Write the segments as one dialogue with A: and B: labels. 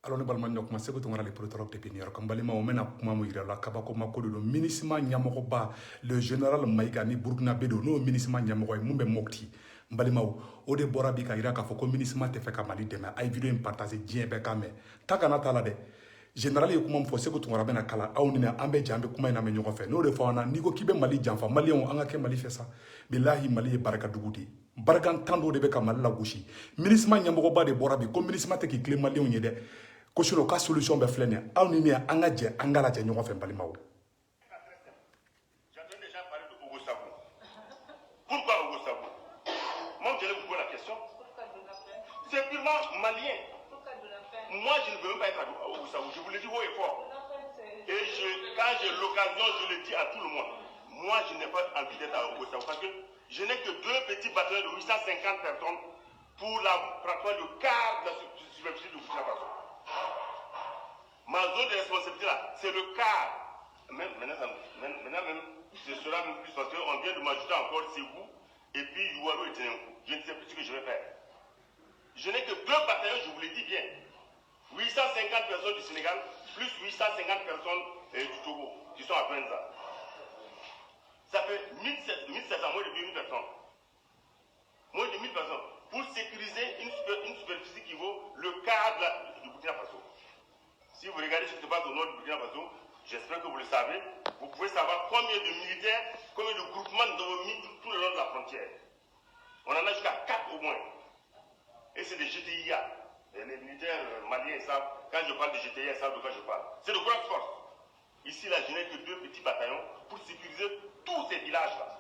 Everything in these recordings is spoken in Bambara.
A: Alors ne balma nyokuma seko tongara le protocole de Pénière comme balima o mena kuma mo ira la kabako makolo do minisma nyamoko ba le général Maïga ni Burkina Bedo no minisma nyamoko mumbe mokti balima o de bora bi ka ira ka foko minisma te fe ka Mali dema ay video en partager dien be kame takana tala de général ye kuma fo seko tongara bena kala aw ni ambe jambe kuma ina me nyoko fe no de fa na ni ko kibe Mali janfa Mali on anga ke Mali fe sa billahi Mali e baraka dugudi barkan tando de be ka Mali la goshi minisma nyamoko ba de bora bi ko minisma te ki clé Mali on yede ko sur ka solution be flene aw ni anga je anga la je ñoko fe balimaw.
B: J'entends déjà parler de Hugo Savon. Pourquoi Hugo Savon? Moi je vais vous poser la question. C'est purement malien. Moi je ne veux même pas être à Hugo Savon. Je vous le dis haut et fort. Et quand j'ai l'occasion, je le dis à tout le monde. Moi je n'ai pas envie d'être à Hugo Savon parce que je n'ai que 2 petits bataillons de 850 personnes pour la prendre le quart de la superficie de Burkina Faso. Ma zone de responsabilité là, c'est le quart. Maintenant même, ce sera même plus parce qu'on vient de m'ajouter encore Ségou et puis Youalo et Ténémou. Je ne sais plus ce que je vais faire. Je n'ai que 2 bataillons, je vous le dis bien. 850 personnes du Sénégal, plus 850 personnes du Togo, qui sont à Penza. Ça fait 1700, moins de 2000 personnes. Moins de 1000 personnes. Pour sécuriser une superficie qui vaut le quart du Burkina Faso. Si vous regardez ce qui se passe au nord du Burkina Faso, j'espère que vous le savez, vous pouvez savoir combien de militaires, combien de groupements nous avons mis tout le long de la frontière. On en a jusqu'à 4 au moins. Et c'est des GTIA. Et les militaires maliens savent, quand je parle de GTIA, ils savent de quoi je parle. C'est de grande force. Ici, là, je n'ai que 2 petits bataillons pour sécuriser tous ces villages-là.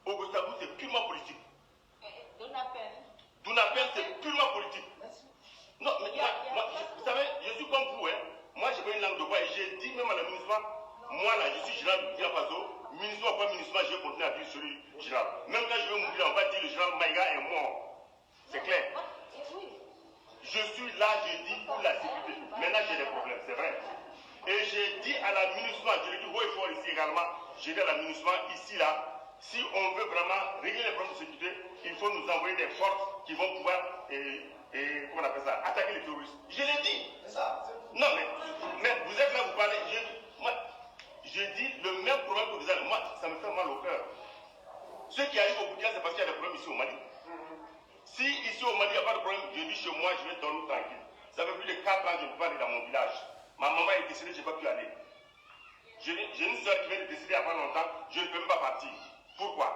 B: Au Gustavo, c'est purement politique. Dounapen, c'est purement politique. Non, mais moi, vous savez, je suis comme vous, hein. Moi, j'ai pas une langue de bois et j'ai dit même à la MINUSMA, moi là, je suis général du Burkina Faso, MINUSMA ou pas MINUSMA, je vais continuer à vivre sur le général. Même quand je vais mourir, on va dire le général Maïga est mort. C'est clair. Je suis là, je dis pour la sécurité. Maintenant, j'ai des problèmes, c'est vrai. Et j'ai dit à la MINUSMA, je le dis haut et fort ici également, j'ai dit à la MINUSMA, ici là, si on veut vraiment régler les problèmes de sécurité, il faut nous envoyer des forces qui vont pouvoir, comment on appelle ça, attaquer les terroristes. Je l'ai dit. Non, mais vous êtes là, vous parlez. Je dis le même problème que vous avez. Moi, ça me fait mal au cœur. Ceux qui arrivent au Burkina, c'est parce qu'il y a des problèmes ici au Mali. Si ici au Mali, il n'y a pas de problème, je dis chez moi, je vais dormir tranquille. Ça fait plus de 4 ans que je ne peux pas aller dans mon village. Ma maman est décédée, je n'ai pas pu aller. J'ai une soeur qui vient de décéder il n'y a pas longtemps, je ne peux même pas partir. Pourquoi?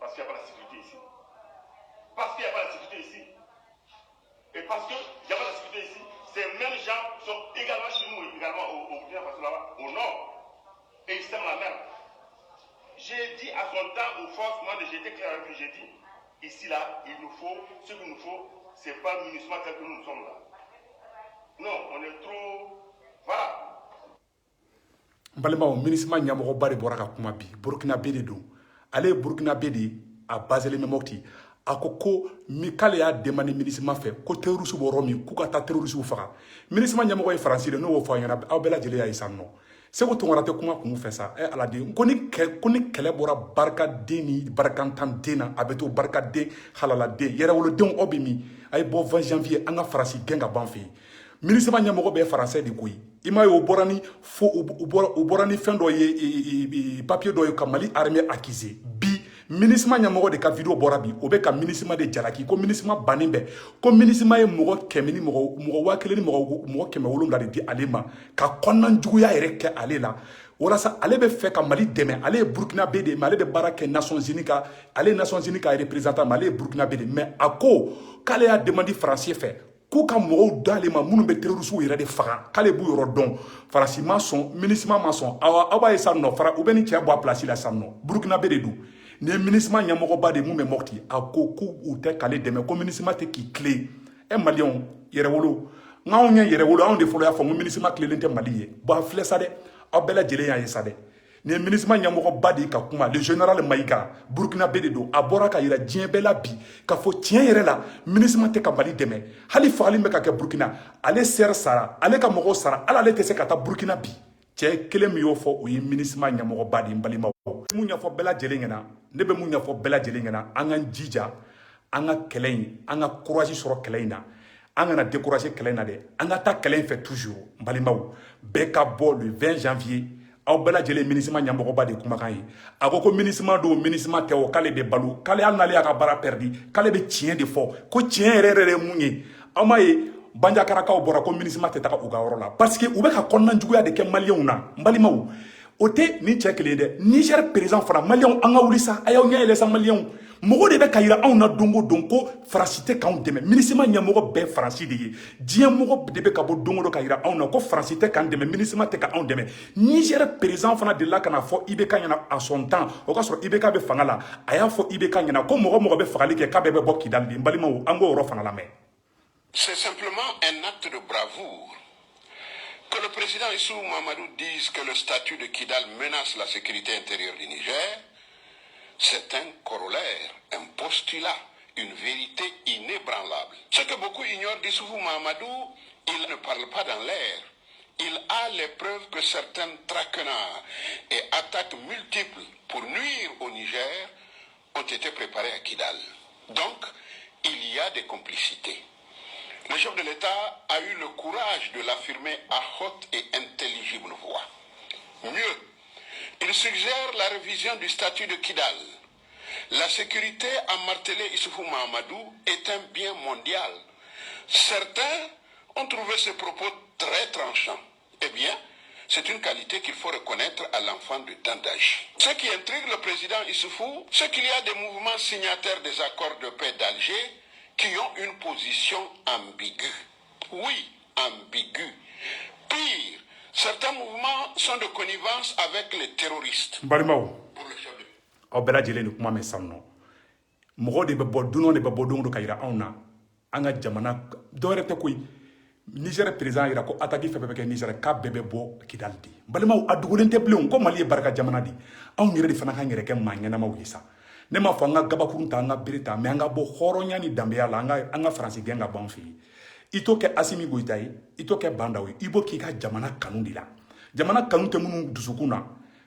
B: Parce qu'il n'y a pas la sécurité ici. Parce qu'il n'y a pas la sécurité ici. Et parce qu'il n'y a pas la sécurité ici, ces mêmes gens sont également chez nous, également au Burkina Faso là-bas, au nord. Et ils sèment la merde. J'ai dit à son temps aux forces, moi j'étais clair avec lui, j'ai dit, ici là, il nous faut, ce qu'il nous faut, c'est pas MINUSMA tel que nous sommes là. Non, on est trop. Voilà.
A: Balima minisma nyamoko bari boraka kuma bi Burkina Bede do ale Burkina Bede a basele memokti akoko mikale ya demande minisma fe ko terroriste bo romi ku ka ta terroriste faga minisma nyamoko e français de no wo fa yana aw bela jele ya isanno se ko tongara te kuma ku fe sa e ala de ko ni kele bora barka deni barkantan dena abeto barka de halala de yere wolo den obimi ay bo 20 janvier anga France genga banfi minisma nyamoko be français de koyi ima yo borani fo borani fendo ye papier do yo Mali armée accusé bi minisma nyamoko de ka video borabi obe ka minisma de jalaki ko minisma banimbe ko minisma ye mogo kemini mogo wakele ni mogo kemewolo ngari di alema ka konnan juguya yere ke alela wala sa ale be fe ka Mali deme ale Burkina Bede mais ale be barake Nations Unies ka ale Nations Unies ka représentant ale Burkina Bede mais ako kale a demandé français fait ko ka mɔgɔw dale ma minnu bɛ terroriste yɛrɛ de faga k'ale b'u yɔrɔ dɔn farasi ma sɔn minisma ma sɔn aw b'a ye san nɔ fara u bɛ ni cɛ bɔ a place la san nɔ Burkina Bede do ni ye minisma ɲɛmɔgɔba de mun bɛ mɔgɔti a ko k'u tɛ k'ale dɛmɛ ko minisma tɛ k'i tile maliyɛnw yɛrɛwolo n'anw ɲɛ yɛrɛwolo anw de fɔlɔ y'a fɔ ko minisma tilelen tɛ Mali ye bon a filɛ sa dɛ aw bɛɛ lajɛlen y'a ye sa dɛ ni ye minisma ɲɛmɔgɔba de ka kuma le général Maïga Burkina Bede do a bɔra ka yira diɲɛ bɛɛ la bi ka fɔ tiɲɛ yɛrɛ la minisma tɛ ka Mali dɛmɛ hali fagali bɛ ka kɛ Burkina ale sɛr sara ale ka mɔgɔw sara ala ale tɛ se ka taa Burkina bi cɛ kelen min y'o fɔ o ye minisma ɲɛmɔgɔba de balimaw mun ɲɛfɔ bɛɛ lajɛlen ɲɛna ne bɛ mun ɲɛfɔ bɛɛ lajɛlen ɲɛna an ka jija an ka kɛlɛ in an ka courage sɔrɔ kɛlɛ in na an kana décourager kɛlɛ na dɛ an ka taa kɛlɛ in fɛ toujours n balimaw bɛɛ ka bɔ le 20 janvier aw bɛɛ lajɛlen MINUSMA ɲɛmɔgɔba de kumakan ye a ko MINUSMA don MINUSMA tɛ o k'ale de balo k'ale hali n'ale y'a ka baara perdi k'ale bɛ tiɲɛ de fɔ ko tiɲɛ yɛrɛ yɛrɛ ye mun ye aw m'a ye Bandiakarakaw bɔra ko MINUSMA tɛ taga u ka yɔrɔ la parce que u bɛ ka kɔnɔna juguya de kɛ maliyɛnw na n balimaw o tɛ nin cɛ kelen dɛ Niger président fana maliyɛnw an ka wuli sa a y'aw ɲɛ yɛlɛ sa maliyɛnw mɔgɔ de bɛ ka yira anw na don o don ko Faransi tɛ k'anw dɛmɛ MINUSMA ɲɛmɔgɔ bɛɛ Faransi de ye diɲɛ mɔgɔ de bɛ ka bɔ don o don ka yira anw na ko Faransi tɛ k'an dɛmɛ MINUSMA tɛ k'anw dɛmɛ Niger président fana delila ka na fɔ IBK ɲɛna à son temps o ka sɔrɔ IBK bɛ fanga la a y'a fɔ IBK ɲɛna ko mɔgɔ mɔgɔ bɛ fagali kɛ k'a bɛɛ bɛ bɔ Kidali de n balimaw an k'o yɔrɔ fana lamɛn.
C: C'est simplement un acte de bravoure. Que le président Issou Mahamadou dise que le statut de Kidal menace la sécurité intérieure du Niger, c'est un corollaire, un postulat, une vérité inébranlable. Ce que beaucoup ignorent d'Issou Mahamadou, il ne parle pas dans l'air. Il a les preuves que certaines traquenards et attaques multiples pour nuire au Niger ont été préparées à Kidal. Donc, il y a des complicités. Le chef de l'État a eu le courage de l'affirmer à haute et intelligible voix. Mieux, il suggère la révision du statut de Kidal. La sécurité, a martelé Issoufou Mahamadou, est un bien mondial. Certains ont trouvé ce propos très tranchant. Eh bien, c'est une qualité qu'il faut reconnaître à l'enfant du Tandaji. Ce qui intrigue le président Issoufou, c'est qu'il y a des mouvements signataires des accords de paix d'Alger qui ont une position ambiguë. Oui, ambiguë. Pire, certains mouvements sont de connivence avec les terroristes.
A: Balimaw aw bɛɛ lajɛlen ni kuma mɛn san nɔ mɔgɔ de bɛ bɔ dunan de bɛ bɔ don o don ka yira anw na an ka jamana dɔwɛrɛ tɛ koyi Niger président yira ko attaque fɛn fɛn bɛ kɛ Niger k'a bɛɛ bɛ bɔ Kidali de balimaw a dogolen tɛ bilen ko Mali ye barika jamana de anw yɛrɛ de fana k'an yɛrɛ kɛ maa ɲɛnamaw ye sa ne m'a fɔ an ka gabakurun ta an ka bere ta mais an ka bɔ hɔrɔnya ni danbeya la an ka Faransi gɛn ka bɔ an fɛ yen i t'o kɛ Asimi Goyita ye i t'o kɛ Bandaw ye i b'o k'i ka jamana kanu de la jamana kanu tɛ minnu dusukun na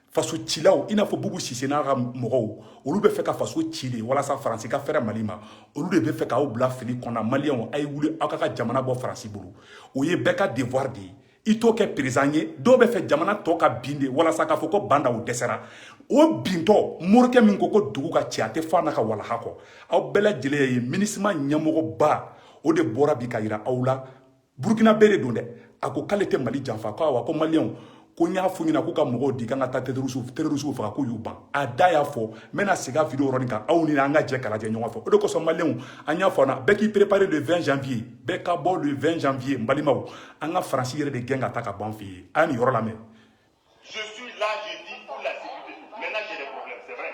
A: faso cilaw i n'a fɔ Bubu Sise n'a ka mɔgɔw olu bɛ fɛ ka faso ci de walasa Faransi ka fɛrɛ Mali ma olu de bɛ fɛ k'aw bila fili kɔnɔ maliyɛnw a ye wuli aw ka jamana bɔ Faransi bolo o ye bɛɛ ka devoir de ye i t'o kɛ président ye dɔw bɛ fɛ jamana tɔ ka bin de walasa k'a fɔ ko Bandaw dɛsɛra o bintɔ morikɛ min ko dugu ka ci a tɛ fɔ a n'a ka walaha kɔ aw bɛɛ lajɛlen ye MINUSMA ɲɛmɔgɔba o de bɔra bi ka yira aw la Burukina bɛɛ de don dɛ a ko k'ale tɛ Mali janfa ko awa ko maliyɛnw ko n y'a fɔ ɲɛna k'u ka mɔgɔw di kan ka taa terrorisiw faga k'u y'u ban a da y'a fɔ n bɛna segin a video yɔrɔnin kan aw ni an ka jɛ k'a lajɛ ɲɔgɔn fɛ o de kosɔn maliyɛnw an y'a fɔ na bɛɛ k'i préparer le 20 janvier bɛɛ ka bɔ le 20 janvier n balimaw an ka Faransi yɛrɛ de gɛn ka taa ka bɔ an fɛ yen a ye nin yɔrɔ lamɛn.
B: Je suis là, j'ai dit pour la sécurité. Maintenant, j'ai des problèmes, c'est vrai.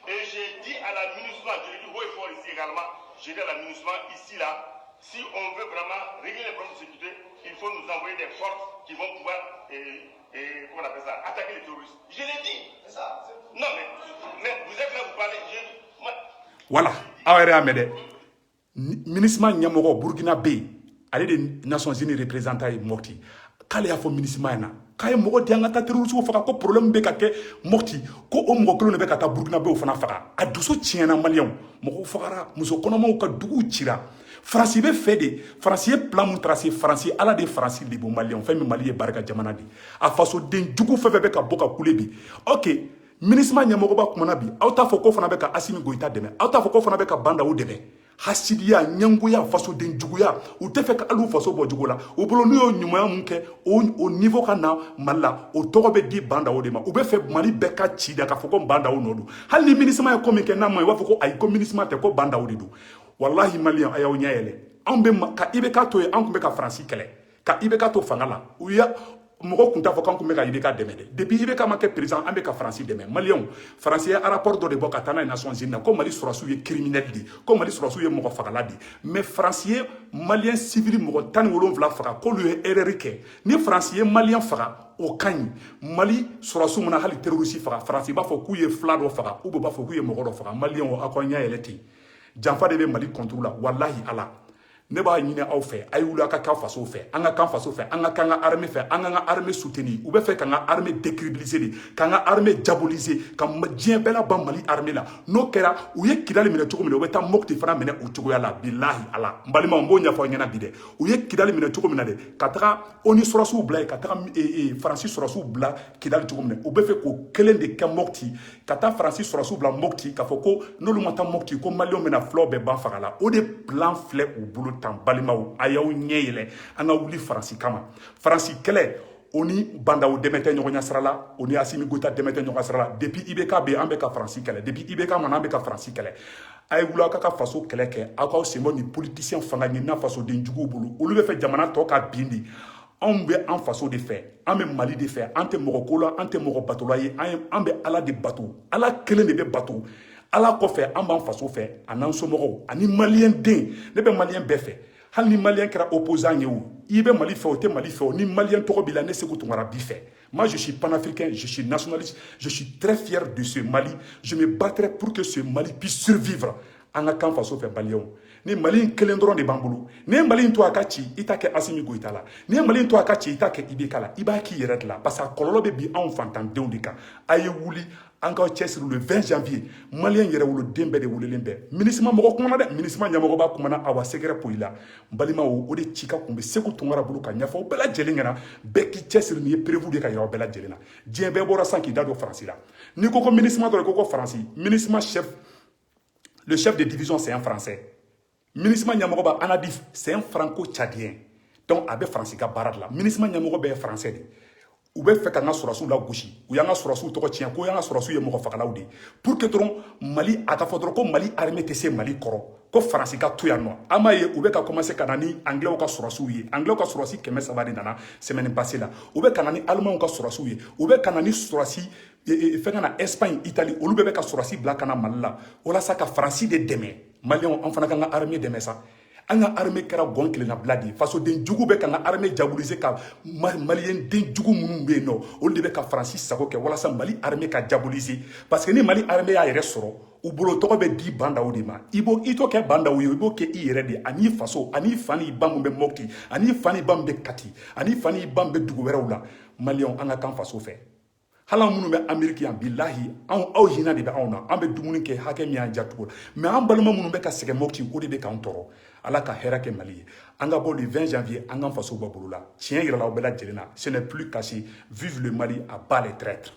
B: Et j'ai dit à la MINUSMA, je l'ai dit haut et fort ici également, j'ai dit à la MINUSMA, ici, là, si on veut vraiment régler les problèmes de sécurité, il faut nous envoyer des forces qui vont pouvoir, comment on appelle ça, attaquer les terroristes. Je l'ai dit. C'est ça. Non, mais vous êtes là, vous parlez.
A: Voilà. Aw yɛrɛ y'a mɛn dɛ MINUSMA ɲɛmɔgɔ Burukina bɛ yen ale de Nations Unies représentant ye Mopti k'ale y'a fɔ MINUSMA ɲɛna k'a ye mɔgɔ di an ka taa terrorisiw faga ko problème bɛ ka kɛ Mopti ko o mɔgɔ kelen de bɛ ka taa Burukina bɛw fana faga a dusu tiɲɛna maliyɛnw mɔgɔw fagara muso kɔnɔmaw ka duguw cira Faransi bɛ fɛ de Faransi ye plan mun tracé Faransi ala de Faransi de bɔ maliyɛnw fɛn min Mali ye barika jamana de a fasoden jugu fɛn fɛn bɛ ka bɔ ka kule bi ok MINUSMA ɲɛmɔgɔba kumana bi aw t'a fɔ ko fana bɛ ka Asimi Goyita dɛmɛ aw t'a fɔ ko fana bɛ ka Bandaw dɛmɛ hasidiya ɲɛngoya fasoden juguya u tɛ fɛ ka hali u faso bɔ jugu la u bolo n'u y'o ɲumanya mun kɛ o niveau ka na Mali la o tɔgɔ bɛ di Bandaw de ma u bɛ fɛ Mali bɛɛ ka ci da k'a fɔ ko Bandaw nɔ don hali ni MINUSMA ye ko min kɛ n'a ma ye u b'a fɔ ko ayi ko MINUSMA tɛ ko Bandaw de don walahi maliyɛn a y'aw ɲɛ yɛlɛ anw bɛ ka IBK to yen anw tun bɛ ka Faransi kɛlɛ ka IBK to fanga la u ya mɔgɔ kun t'a fɔ k'an kun bɛ ka IBK dɛmɛ dɛ depuis IBK ma kɛ président an bɛ ka Faransi dɛmɛ maliyɛnw Faransi ye rapport dɔ de bɔ ka taa n'a ye Nations Unies na ko Mali sɔrɔsiw ye criminel de ko Mali sɔrɔsiw ye mɔgɔ fagala de mais Faransi ye maliyɛn civil mɔgɔ 17 faga k'olu ye erreur kɛ ni Faransi ye maliyɛn faga o ka ɲi Mali sɔrɔsiw mana hali terroriste faga Faransi b'a fɔ k'u ye fila dɔ faga ou b'a fɔ k'u ye mɔgɔ dɔ faga maliyɛnw aw ka ɲɛ yɛlɛ ten janfa de bɛ Mali contre la walahi ala ne b'a ɲini aw fɛ a ye wuli a ka kan faso fɛ an ka kan faso fɛ an ka kan ka armée fɛ an ka armée soutenir u bɛ fɛ k'an ka armée décrédibiliser de k'an ka armée diaboliser ka diɲɛ bɛɛ la ban Mali armée la n'o kɛra u ye Kidali minɛ cogo min na u bɛ taa Mopti fana minɛ o cogoya la bilahi ala n balimaw n b'o ɲɛfɔ aw ɲɛna bi dɛ u ye Kidali minɛ cogo min na dɛ ka taga ONU sɔrɔsiw bila yen ka taga Faransi sɔrɔsiw bila Kidali cogo min na u bɛ fɛ k'o kelen de kɛ Mopti ka taa Faransi sɔrɔsiw bila Mopti k'a fɔ ko n'olu ma taa Mopti ko Maliens bɛna fulaw bɛɛ ban faga la o de plan filɛ u bolo tan balimaw a y'aw ɲɛ yɛlɛ an ka wuli Faransi kama Faransi kɛlɛ o ni bandaw dɛmɛ tɛ ɲɔgɔn ɲɛ sira la o ni Asimi Goïta dɛmɛ tɛ ɲɔgɔn sira la depuis IBK bɛ yen an bɛ ka Faransi kɛlɛ depuis IBK mana an bɛ ka Faransi kɛlɛ a ye wuli aw ka faso kɛlɛ kɛ aw k'aw sen bɔ ni politicien fanga ɲinina fasoden juguw bolo olu bɛ fɛ jamana tɔ ka bin de anw bɛ an faso de fɛ an bɛ Mali de fɛ an tɛ mɔgɔ ko la an tɛ mɔgɔ batola ye an bɛ Ala de bato Ala kelen de bɛ bato Ala kɔfɛ an b'an faso fɛ a n'an somɔgɔw ani Malien den ne bɛ Malien bɛɛ fɛ hali ni Malien kɛra opposant ye o i bɛ Mali fɛ o tɛ Mali fɛ o ni Malien tɔgɔ b'i la ne Sékou Tounkara b'i fɛ moi je suis panafricain je suis nationaliste je suis très fier de ce Mali je me battrai pour que ce Mali puisse survivre an ka kan faso fɛ Maliens ni Mali in kelen dɔrɔn de b'an bolo ni ye Mali in to a ka ci i t'a kɛ Asimi Goïta la ni ye Mali in to a ka ci i t'a kɛ IBK la i b'a k'i yɛrɛ de la parce que a kɔlɔlɔ bɛ bi anw fantandenw de kan a ye wuli an k'aw cɛsiri le 20 janvier Malien yɛrɛ woloden bɛɛ de welelen bɛɛ MINUSMA mɔgɔ kumana dɛ MINUSMA ɲɛmɔgɔ b'a kumana Awa Sekɛrɛ Poyila n balimaw o de ci ka kun bɛ Sékou Tounkara bolo ka ɲɛfɔ bɛɛ lajɛlen ɲɛna bɛɛ k'i cɛsiri nin ye prévu de ka yira aw bɛɛ lajɛlen na diɲɛ bɛɛ bɔra san k'i da don Faransi la n'i ko ko MINUSMA dɔrɔn i ko ko Faransi MINUSMA chef le chef de division c'est un Français MINUSMA ɲɛmɔgɔ b'a Anadif c'est un franco-tchadien donc a bɛ Faransi ka baara de la MINUSMA ɲɛmɔgɔ bɛɛ ye Français de u bɛ fɛ k'an ka sɔrɔsiw lagosi u y'an ka sɔrɔsiw tɔgɔ tiɲɛ ko y'an ka sɔrɔsiw ye mɔgɔ fagalaw de pour que dɔrɔn Mali a ka fɔ dɔrɔn ko Mali armée tɛ se Mali kɔrɔ ko Faransi ka to yan nɔ an b'a ye u bɛ ka commencer ka na ni anglais ka sɔrɔsiw ye anglais ka sɔrɔsi 300 de nana semaine passée la u bɛ ka na ni allemand ka sɔrɔsiw ye u bɛ ka na ni sɔrɔsi fɛn ka na Espagne Italie olu bɛɛ bɛ ka sɔrɔsi bila ka na Mali la walasa ka Faransi de dɛmɛ Maliens an fana k'an ka armée dɛmɛ sa an ka armée kɛra gɔn kelenna bila de fasoden jugu bɛ k'an ka armée diaboliser ka Malien den jugu minnu bɛ yen nɔ olu de bɛ ka Faransi sago kɛ walasa Mali armée ka diaboliser parce que ni Mali armée y'a yɛrɛ sɔrɔ u bolo tɔgɔ bɛ di bandaw de ma i t'o kɛ bandaw ye i b'o kɛ i yɛrɛ de ani faso ani fa ni ba min bɛ Mopti ani fa ni ba min bɛ Kati ani fa ni ba min bɛ dugu wɛrɛw la Maliens an ka kan faso fɛ hali an minnu bɛ Amérique yan bilahi aw hinɛ de bɛ anw na an bɛ dumuni kɛ hakɛ min y'an jatugu mais an balima minnu bɛ ka sɛgɛn Mopti o de bɛ k'an tɔɔrɔ Ala ka hɛrɛ kɛ Mali ye an ka bɔ le 20 janvier an ka faso bɔ bolo la tiɲɛ yɛrɛ la aw bɛɛ lajɛlen na ce n'est plus caché vive le Mali à bas les traîtres